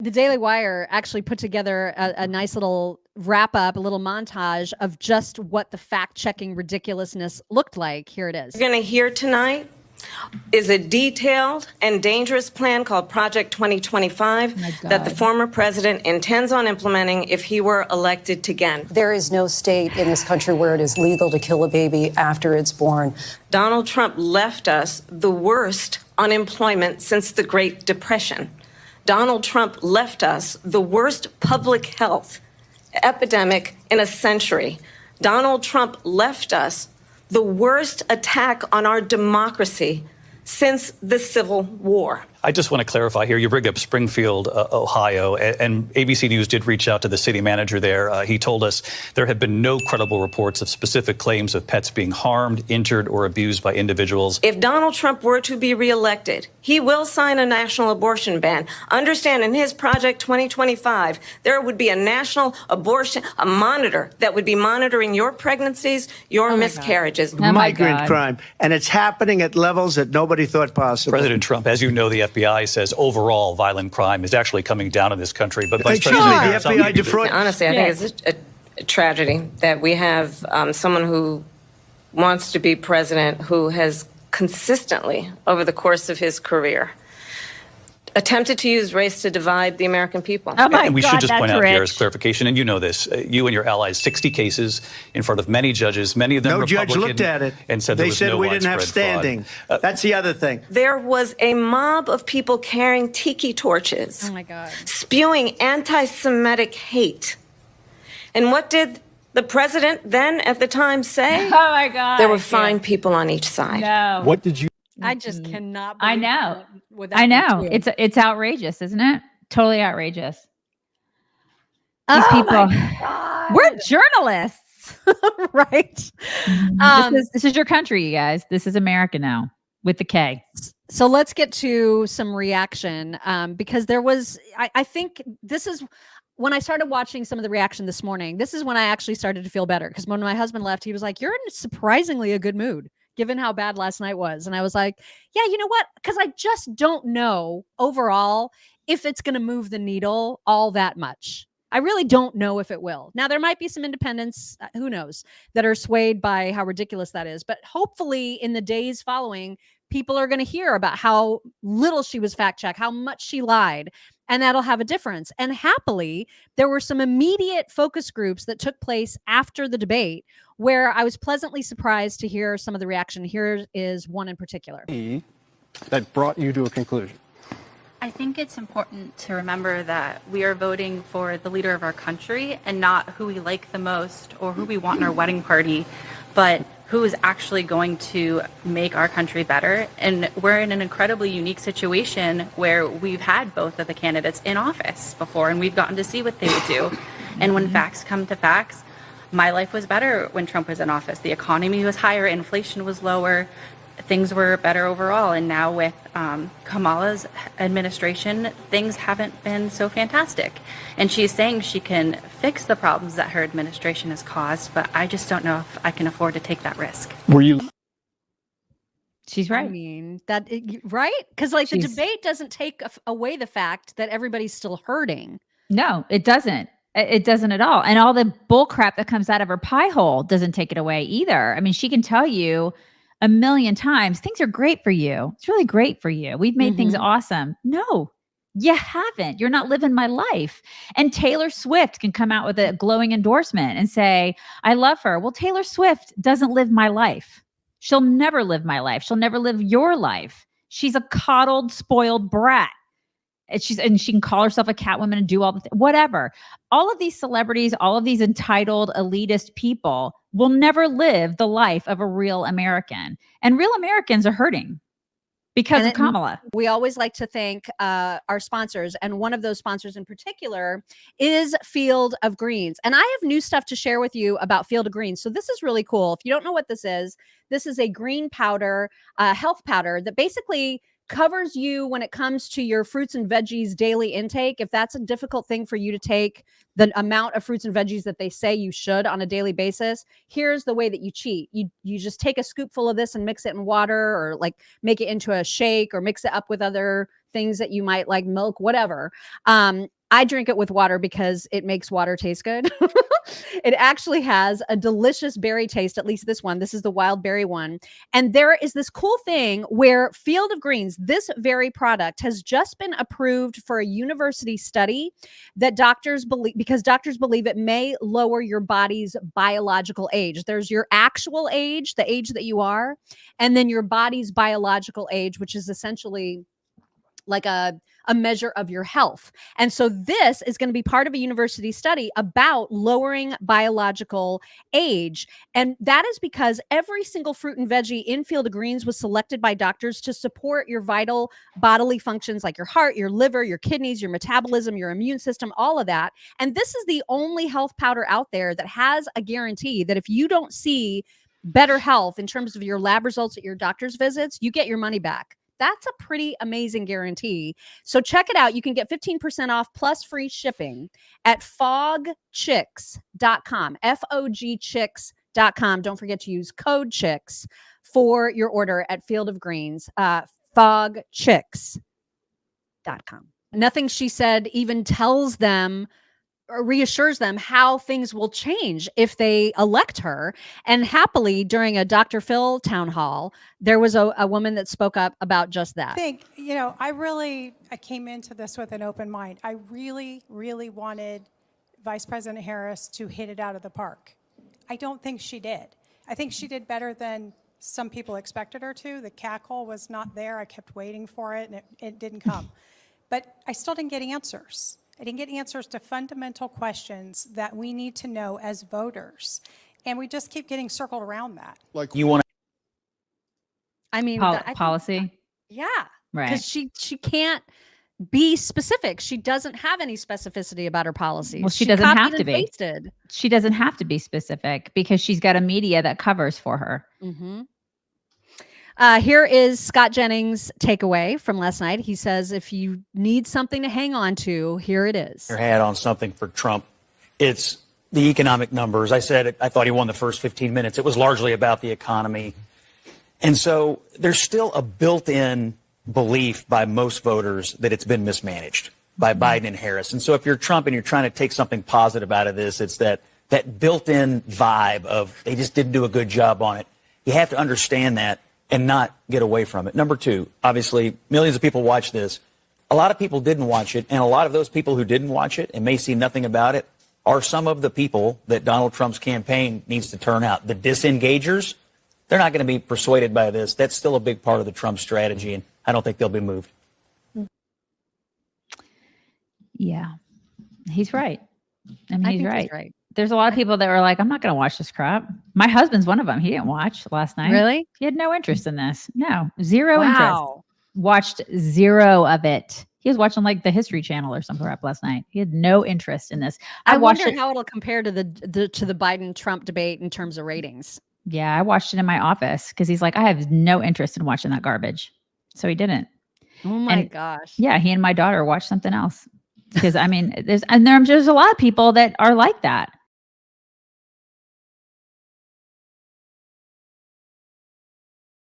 The Daily Wire actually put together a nice little wrap up, a little montage of just what the fact checking ridiculousness looked like. Here it is. We're going to hear tonight is a detailed and dangerous plan called Project 2025 that the former president intends on implementing if he were elected again. There is no state in this country where it is legal to kill a baby after it's born. Donald Trump left us the worst unemployment since the Great Depression. Donald Trump left us the worst public health epidemic in a century. Donald Trump left us the worst attack on our democracy since the Civil War. I just want to clarify here. You bring up Springfield, Ohio, and ABC News did reach out to the city manager there. He told us there have been no credible reports of specific claims of pets being harmed, injured, or abused by individuals. If Donald Trump were to be reelected, he will sign a national abortion ban. Understand, in his Project 2025, there would be a national abortion, a monitor that would be monitoring your pregnancies, your miscarriages. Migrant crime. And it's happening at levels that nobody thought possible. President Trump, as you know, the FBI says overall violent crime is actually coming down in this country. But Vice Excuse me, the FBI defraud. Honestly, I think it's a tragedy that we have someone who wants to be president who has consistently, over the course of his career, attempted to use race to divide the American people. Oh my and we should just point out here as clarification, and you know this, you and your allies, 60 cases in front of many judges, many of them no Republican. No judge looked at it and said they there was said no we didn't have standing. That's the other thing. There was a mob of people carrying tiki torches. Oh my God. Spewing anti-Semitic hate. And what did the president then at the time say? Oh my God. There were fine people on each side. No. What did you? I just cannot I believe know. that I know. It's outrageous, isn't it? Totally outrageous. These people. We're journalists. right. This is your country, you guys. This is America now with the K. So let's get to some reaction because there was, I think this is when I started watching some of the reaction this morning, this is when I actually started to feel better because when my husband left, he was like, you're in surprisingly a good mood given how bad last night was. And I was like, yeah, you know what? Because I just don't know overall if it's going to move the needle all that much. I really don't know if it will. Now, there might be some independents, who knows, that are swayed by how ridiculous that is. But hopefully in the days following, people are going to hear about how little she was fact-checked, how much she lied, and that'll have a difference. And happily, there were some immediate focus groups that took place after the debate where I was pleasantly surprised to hear some of the reaction. Here is one in particular. That brought you to a conclusion. I think it's important to remember that we are voting for the leader of our country and not who we like the most or who we want in our wedding party, but who is actually going to make our country better. And we're in an incredibly unique situation where we've had both of the candidates in office before, and we've gotten to see what they would do. And when facts come to facts, my life was better when Trump was in office. The economy was higher, inflation was lower, things were better overall. And now with Kamala's administration, things haven't been so fantastic. And she's saying she can fix the problems that her administration has caused, but I just don't know if I can afford to take that risk. Were you? She's right. I mean, right? Because like the debate doesn't take away the fact that everybody's still hurting. No, it doesn't. It doesn't at all. And all the bull crap that comes out of her pie hole doesn't take it away either. I mean, she can tell you a million times, things are great for you. It's really great for you. We've made things awesome. No, you haven't. You're not living my life. And Taylor Swift can come out with a glowing endorsement and say, I love her. Well, Taylor Swift doesn't live my life. She'll never live my life. She'll never live your life. She's a coddled, spoiled brat. And she can call herself a Catwoman and do all the whatever. All of these celebrities, all of these entitled elitist people will never live the life of a real American. And real Americans are hurting because of Kamala. We always like to thank our sponsors. And one of those sponsors in particular is Field of Greens. And I have new stuff to share with you about Field of Greens. So this is really cool. If you don't know what this is a green powder, health powder that basically covers you when it comes to your fruits and veggies daily intake. If that's a difficult thing for you to take, the amount of fruits and veggies that they say you should on a daily basis, here's the way that you cheat. You just take a scoopful of this and mix it in water or like make it into a shake or mix it up with other things that you might like, milk, whatever. I drink it with water because it makes water taste good. It actually has a delicious berry taste, at least this one. This is the wild berry one. And there is this cool thing where Field of Greens, this very product, has just been approved for a university study that doctors believe, because doctors believe it may lower your body's biological age. There's your actual age, the age that you are, and then your body's biological age, which is essentially like a measure of your health. And so this is going to be part of a university study about lowering biological age. And that is because every single fruit and veggie in Field of Greens was selected by doctors to support your vital bodily functions like your heart, your liver, your kidneys, your metabolism, your immune system, all of that. And this is the only health powder out there that has a guarantee that if you don't see better health in terms of your lab results at your doctor's visits, you get your money back. That's a pretty amazing guarantee. So check it out. You can get 15% off plus free shipping at fogchicks.com, fogchicks.com. Don't forget to use code CHICKS for your order at Field of Greens, fogchicks.com. Nothing she said even tells them or reassures them how things will change if they elect her. And happily, during a Dr. Phil town hall, there was a woman that spoke up about just that. I think, I came into this with an open mind. I really, really wanted Vice President Harris to hit it out of the park. I don't think she did. I think she did better than some people expected her to. The cackle was not there. I kept waiting for it, and it didn't come. But I still didn't get answers. I didn't get answers to fundamental questions that we need to know as voters. And we just keep getting circled around that. Like you want I mean, policy. Yeah. Right. Because she can't be specific. She doesn't have any specificity about her policies. Well, she doesn't have to be. Pasted. She doesn't have to be specific because she's got a media that covers for her. Mm-hmm. Here is Scott Jennings' takeaway from last night. He says, if you need something to hang on to, here it is. Your hat on something for Trump. It's the economic numbers. I said it, I thought he won the first 15 minutes. It was largely about the economy. And so there's still a built-in belief by most voters that it's been mismanaged by Biden and Harris. And so if you're Trump and you're trying to take something positive out of this, it's that built-in vibe of they just didn't do a good job on it. You have to understand that and not get away from it. Number two, obviously, millions of people watch this. A lot of people didn't watch it, and a lot of those people who didn't watch it and may see nothing about it are some of the people that Donald Trump's campaign needs to turn out. The disengagers, they're not going to be persuaded by this. That's still a big part of the Trump strategy, and I don't think they'll be moved. Yeah, he's right. I mean, he's right. He's right. There's a lot of people that were like, I'm not going to watch this crap. My husband's one of them. He didn't watch last night. Really? He had no interest in this. No, zero interest. Watched zero of it. He was watching like the History Channel or some crap last night. He had no interest in this. I watched wonder it. how it'll compare to the Biden-Trump debate in terms of ratings. Yeah, I watched it in my office because he's like, I have no interest in watching that garbage. So he didn't. Oh my gosh. Yeah, he and my daughter watched something else. Because I mean, there's a lot of people that are like that.